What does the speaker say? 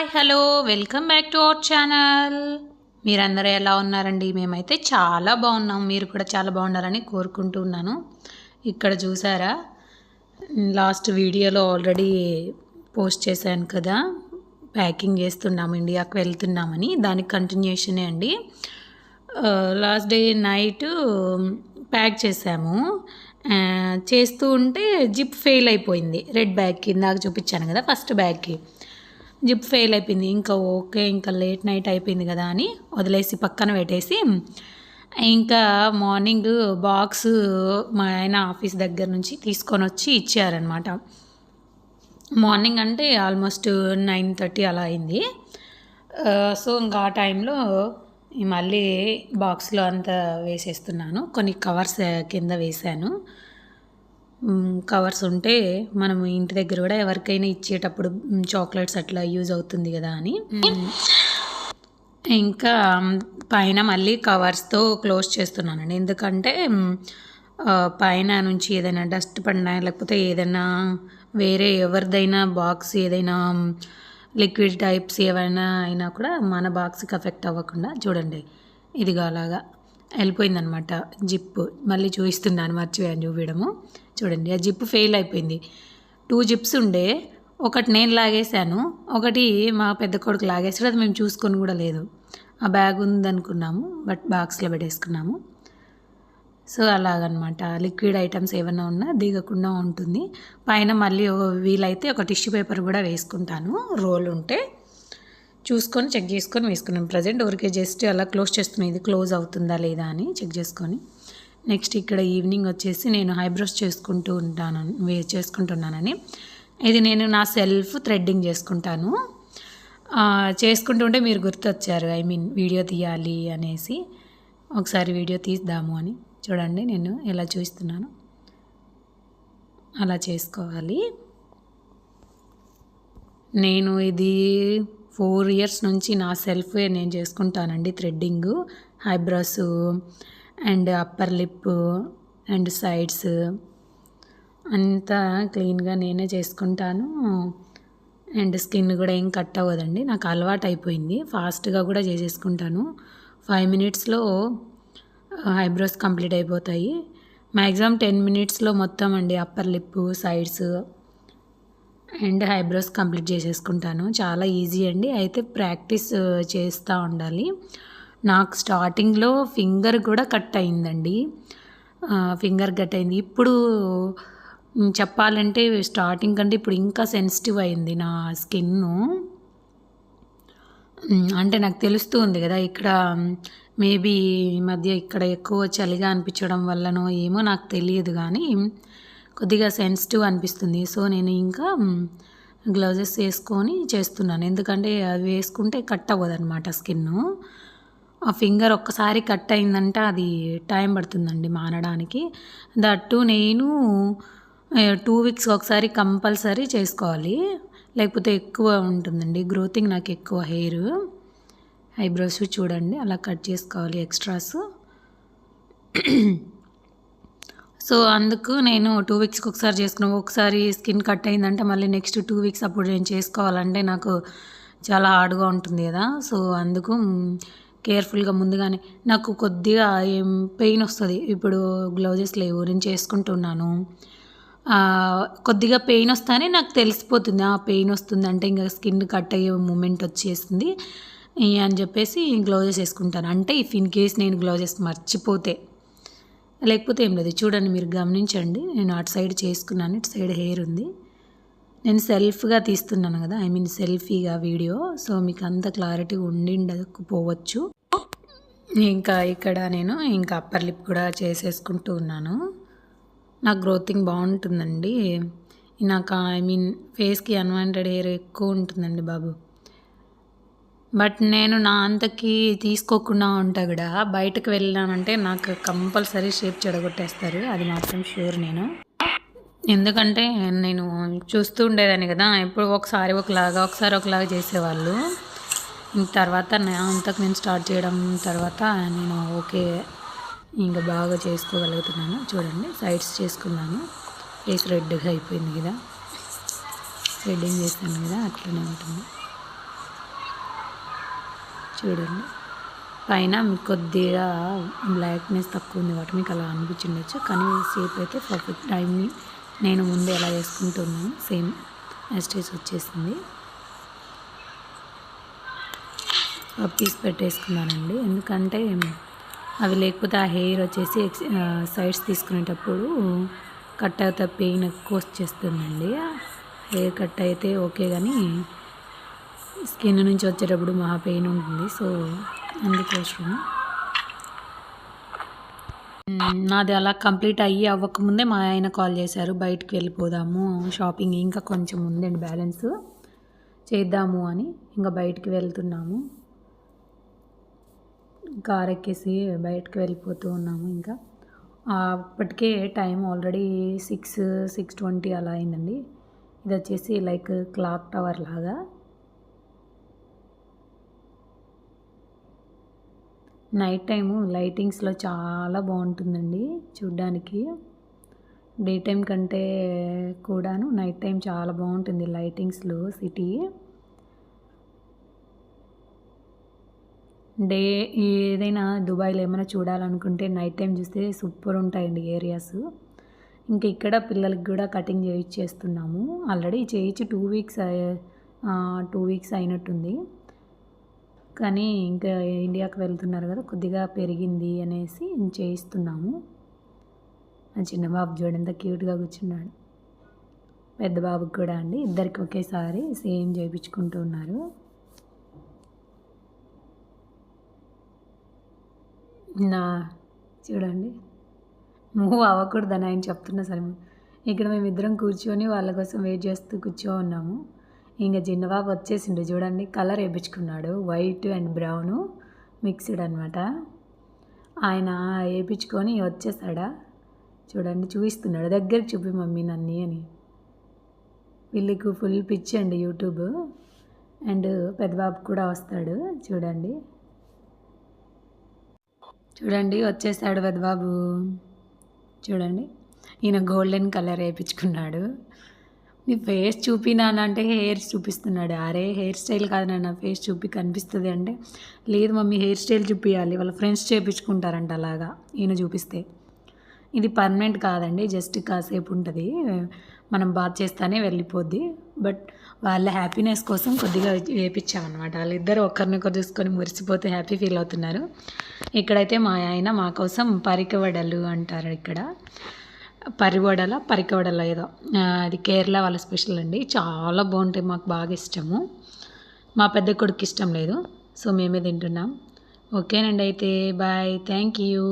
Hi hello welcome back to our channel. మీరందరూ ఎలా ఉన్నారండి? మేమైతే చాలా బాగున్నాం. మీరు కూడా చాలా బాగుండాలని కోరుకుంటున్నాను. ఇక్కడ చూసారా, లాస్ట్ వీడియోలో ఆల్రెడీ పోస్ట్ చేశాను కదా, ప్యాకింగ్ చేస్తున్నాము, ఇండియాకి వెళ్తున్నామని. దానికి కంటిన్యూషనే అండి. లాస్ట్ డే నైట్ ప్యాక్ చేసాము. చేస్తూ ఉంటే జిప్ ఫెయిల్ అయిపోయింది. రెడ్ బ్యాగ్కి ఇందాక చూపించాను కదా, ఫస్ట్ బ్యాగ్కి జిప్ ఫెయిల్ అయిపోయింది. ఇంకా ఓకే, ఇంకా లేట్ నైట్ అయిపోయింది కదా అని వదిలేసి పక్కన పెట్టేసి, ఇంకా మార్నింగ్ బాక్స్ మా ఆయన ఆఫీస్ దగ్గర నుంచి తీసుకొని వచ్చి ఇచ్చారనమాట. మార్నింగ్ అంటే ఆల్మోస్ట్ 9:30 అలా అయింది. సో ఇంకా ఆ టైంలో మళ్ళీ బాక్స్లో అంతా వేసేస్తున్నాను. కొన్ని కవర్స్ కింద వేసాను. కవర్స్ ఉంటే మనము ఇంటి దగ్గర కూడా ఎవరికైనా ఇచ్చేటప్పుడు చాక్లెట్స్ అట్లా యూజ్ అవుతుంది కదా అని. ఇంకా పైన మళ్ళీ కవర్స్తో క్లోజ్ చేస్తున్నానండి. ఎందుకంటే పైన నుంచి ఏదైనా డస్ట్ పడినా, లేకపోతే ఏదైనా వేరే ఎవరిదైనా బాక్స్ ఏదైనా లిక్విడ్ టైప్స్ ఏవైనా అయినా కూడా మన బాక్స్కి ఎఫెక్ట్ అవ్వకుండా. చూడండి, ఇదిగా అలాగా వెళ్ళిపోయిందనమాట జిప్. మళ్ళీ చూపిస్తున్నాను, మర్చిపోయాను చూపించడము. చూడండి, ఆ జిప్ ఫెయిల్ అయిపోయింది. 2 జిప్స్ ఉండే, ఒకటి నేను లాగేశాను, ఒకటి మా పెద్ద కొడుకు లాగేసాడు. అది మేము చూసుకొని కూడా లేదు. ఆ బ్యాగ్ ఉందనుకున్నాము, బట్ బాక్స్లో పెట్టేసుకున్నాము. సో అలాగనమాట. లిక్విడ్ ఐటమ్స్ ఏమైనా ఉన్నా దిగకుండా ఉంటుంది. పైన మళ్ళీ వీలైతే ఒక టిష్యూ పేపర్ కూడా వేసుకుంటాను, రోల్ ఉంటే చూసుకొని చెక్ చేసుకొని వేసుకున్నాను. ప్రజెంట్ ఊరికే జస్ట్ అలా క్లోజ్ చేస్తున్నాను, ఇది క్లోజ్ అవుతుందా లేదా అని చెక్ చేసుకొని. నెక్స్ట్ ఇక్కడ ఈవినింగ్ వచ్చేసి నేను ఐబ్రోస్ చేసుకుంటున్నానని, ఇది నేను నా సెల్ఫ్ థ్రెడ్డింగ్ చేసుకుంటాను. చేసుకుంటుంటే మీరు గుర్తొచ్చారు, వీడియో తీయాలి అనేసి. ఒకసారి వీడియో తీద్దాము అని. చూడండి, నేను ఎలా చూస్తున్నాను, అలా చేసుకోవాలి. నేను ఇది 4 years నుంచి నా సెల్ఫే నేను చేసుకుంటానండి. Threading, eyebrows and upper lip and sides అంతా క్లీన్గా నేనే చేసుకుంటాను. అండ్ స్కిన్ కూడా ఏం కట్ అవ్వదండి, నాకు అలవాటు అయిపోయింది. ఫాస్ట్గా కూడా చేసేసుకుంటాను. 5 minutesలో ఐబ్రోస్ కంప్లీట్ అయిపోతాయి. మ్యాక్సిమం 10 minutesలో మొత్తం అండి upper lip, sides and eyebrows complete చేసేసుకుంటాను. చాలా ఈజీ అండి, అయితే ప్రాక్టీస్ చేస్తూ ఉండాలి. నాకు స్టార్టింగ్లో ఫింగర్ కూడా కట్ అయిందండి. ఇప్పుడు చెప్పాలంటే స్టార్టింగ్ కంటే ఇప్పుడు ఇంకా సెన్సిటివ్ అయింది నా స్కిన్ను. అంటే నాకు తెలుస్తూ ఉంది కదా, ఇక్కడ మేబీ ఈ మధ్య ఇక్కడ ఎక్కువ చలిగా అనిపించడం వల్లనో ఏమో నాకు తెలియదు, కానీ కొద్దిగా సెన్సిటివ్ అనిపిస్తుంది. సో నేను ఇంకా గ్లౌజెస్ వేసుకొని చేస్తున్నాను. ఎందుకంటే అవి వేసుకుంటే కట్ అవ్వదన్నమాట స్కిన్. ఆ ఫింగర్ ఒక్కసారి కట్ అయిందంటే అది టైం పడుతుందండి మానడానికి. దట్టు నేను 2 weeks ఒకసారి కంపల్సరీ చేసుకోవాలి, లేకపోతే ఎక్కువ ఉంటుందండి గ్రోతింగ్. నాకు ఎక్కువ హెయిర్, ఐబ్రోస్ చూడండి అలా కట్ చేసుకోవాలి ఎక్స్ట్రాస్. సో అందుకు నేను 2 weeksకి ఒకసారి చేసుకున్నాను. ఒకసారి స్కిన్ కట్ అయిందంటే మళ్ళీ నెక్స్ట్ 2 weeks అప్పుడు నేను చేసుకోవాలంటే నాకు చాలా హార్డ్గా ఉంటుంది కదా. సో అందుకు కేర్ఫుల్గా ముందుగానే, నాకు కొద్దిగా పెయిన్ వస్తుంది. ఇప్పుడు గ్లౌజెస్ లేవు, నేను చేసుకుంటున్నాను. కొద్దిగా పెయిన్ వస్తానే నాకు తెలిసిపోతుంది, ఆ పెయిన్ వస్తుంది అంటే ఇంకా స్కిన్ కట్ అయ్యే మూమెంట్ వచ్చేస్తుంది అని చెప్పేసి గ్లౌజెస్ వేసుకుంటాను. అంటే ఇఫ్ ఇన్ కేస్ నేను గ్లౌజెస్ మర్చిపోతే, లేకపోతే ఏం లేదు. చూడండి, మీరు గమనించండి, నేను అటు సైడ్ చేసుకున్నాను, ఇటు సైడ్ హెయిర్ ఉంది. నేను సెల్ఫ్గా తీస్తున్నాను కదా, సెల్ఫీగా వీడియో. సో మీకు అంత క్లారిటీ ఉండిండకపోవచ్చు. ఇంకా ఇక్కడ నేను ఇంకా అప్పర్ లిప్ కూడా చేసేసుకుంటూ ఉన్నాను. నా గ్రోతింగ్ బాగుంటుందండి. నాకు ఫేస్కి అన్వాంటెడ్ హెయిర్ ఎక్కువ ఉంటుందండి బాబు. బట్ నేను నా అంతకి తీసుకోకుండా ఉంటా కూడా, బయటకు వెళ్ళానంటే నాకు కంపల్సరీ షేప్ చెడగొట్టేస్తారు, అది మాత్రం షూర్. నేను ఎందుకంటే నేను చూస్తూ ఉండేదాన్ని కదా, ఇప్పుడు ఒకసారి ఒకలాగా చేసేవాళ్ళు. తర్వాత అంతకు నేను స్టార్ట్ చేయడం తర్వాత నేను ఓకే ఇంకా బాగా చేసుకోగలుగుతున్నాను. చూడండి, సైడ్స్ చేసుకున్నాను, ఫేస్ రెడ్గా అయిపోయింది కదా, థ్రెడ్డింగ్ చేస్తాను కదా, అట్లనే ఉంటుంది. చూడండి. పైన మీకు కొద్దిగా బ్లాక్నెస్ తక్కువ ఉంది కాబట్టి మీకు అలా అనిపించిండొచ్చు, కానీ షేప్ అయితే పర్ఫెక్ట్. టైంని నేను ముందు ఎలా వేసుకుంటున్నాను సేమ్ యాస్టేజ్ వచ్చేసింది. పీస్ పెట్టేసుకున్నానండి, ఎందుకంటే అవి లేకపోతే ఆ హెయిర్ వచ్చేసి సైడ్స్ తీసుకునేటప్పుడు కట్ అవుతా పెయిన్ ఎక్కువ వచ్చేస్తుందండి. హెయిర్ కట్ అయితే ఓకే, కానీ స్కిన్ నుంచి వచ్చేటప్పుడు మహా పెయిన్ ఉంటుంది. సో అందుకోసం నాది అలా కంప్లీట్ అవ్వకముందే మా ఆయన కాల్ చేశారు, బయటికి వెళ్ళిపోదాము, షాపింగ్ ఇంకా కొంచెం ఉందండి బ్యాలెన్స్ చేద్దాము అని. ఇంకా బయటికి వెళ్తున్నాము, కార్ ఎక్కేసి బయటకు వెళ్ళిపోతూ ఉన్నాము. ఇంకా అప్పటికే టైం ఆల్రెడీ 6:20 అలా అయిందండి. ఇది వచ్చేసి లైక్ క్లాక్ టవర్ లాగా. నైట్ టైము లైటింగ్స్లో చాలా బాగుంటుందండి చూడ్డానికి. డే టైం కంటే కూడాను నైట్ టైం చాలా బాగుంటుంది లైటింగ్స్లో సిటీ. డే ఏదైనా దుబాయ్లో ఏమైనా చూడాలనుకుంటే నైట్ టైం చూస్తే సూపర్ ఉంటాయండి ఏరియాస్. ఇంకా ఇక్కడ పిల్లలకి కూడా కటింగ్ చేస్తున్నాము. ఆల్రెడీ చేయించి 2 వీక్స్ అయినట్టుంది, కానీ ఇంకా ఇండియాకి వెళ్తున్నారు కదా, కొద్దిగా పెరిగింది అనేసి చేయిస్తున్నాము. నా చిన్న బాబు చూడండి ఎంత క్యూట్గా కూర్చున్నాడు. పెద్ద బాబుకి కూడా అండి, ఇద్దరికి ఒకేసారి సేమ్ చేయించుకుంటూ ఉన్నారు. నా చూడండి, మూవ్ అవ్వకూడదని ఆయన చెప్తున్నా సరే. ఇక్కడ మేమిద్దరం కూర్చొని వాళ్ళ కోసం వెయిట్ చేస్తూ ఉన్నాము. ఇంకా చిన్నబాబు వచ్చేసిండు చూడండి, కలర్ వేయించుకున్నాడు, వైట్ అండ్ బ్రౌను మిక్స్డ్ అనమాట. ఆయన వేయించుకొని వచ్చేసాడా చూడండి, చూపిస్తున్నాడు, దగ్గరికి చూపి మమ్మీ నన్ను అని. వీళ్ళకి ఫుల్ పిచ్చి అండి యూట్యూబ్. అండ్ పెద్ద బాబు కూడా వస్తాడు చూడండి. చూడండి వచ్చేసాడు పెద్ద బాబు. చూడండి, ఈయన గోల్డెన్ కలర్ వేయించుకున్నాడు. నీ ఫేస్ చూపినానంటే హెయిర్స్ చూపిస్తున్నాడు. అరే హెయిర్ స్టైల్ కాదు నాన్న, ఫేస్ చూపి కనిపిస్తుంది అంటే, లేదు మమ్మీ హెయిర్ స్టైల్ చూపించాలి, వాళ్ళ ఫ్రెండ్స్ చేయించుకుంటారంట అలాగా ఈయన చూపిస్తే. ఇది పర్మనెంట్ కాదండి, జస్ట్ కాసేపు ఉంటుంది, మనం బాత్ చేస్తానే వెళ్ళిపోద్ది. బట్ వాళ్ళ హ్యాపీనెస్ కోసం కొద్దిగా వేయించామన్నమాట. వాళ్ళిద్దరు ఒకరినొకరు చూసుకొని మురిసిపోతే హ్యాపీ ఫీల్ అవుతున్నారు. ఇక్కడైతే మా ఆయన మా కోసం పరికవడలు అంటారు ఇక్కడ, పరికవడల ఏదో, అది కేరళ వాళ్ళ స్పెషల్ అండి. చాలా బాగుంటాయి, మాకు బాగా ఇష్టము. మా పెద్ద కొడుకు ఇష్టం లేదు, సో మేమే తింటున్నాం. ఓకేనండి, అయితే బాయ్, థ్యాంక్ యూ.